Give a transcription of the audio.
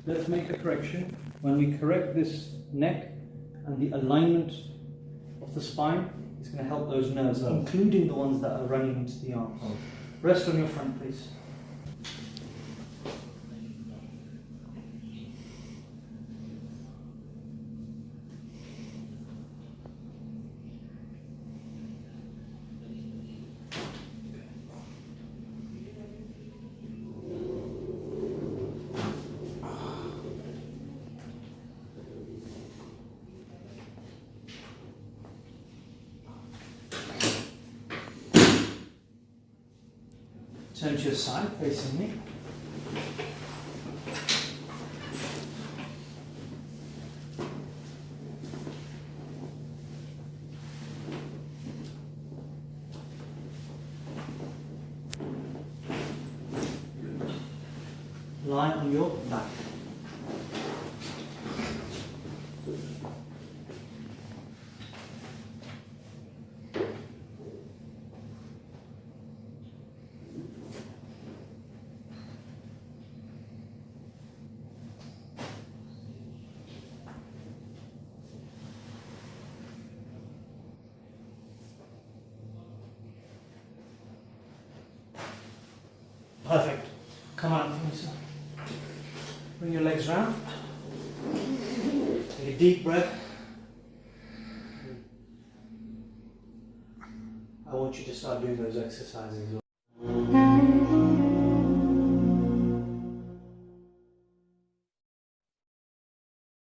let's make a correction. When we correct this neck and the alignment of the spine, it's going to help those nerves, including the ones that are running into the arms. Rest on your front, please. Turn to your side, facing me. Lie on your back. Perfect. Come out for me, sir. Bring your legs round. Take a deep breath. I want you to start doing those exercises.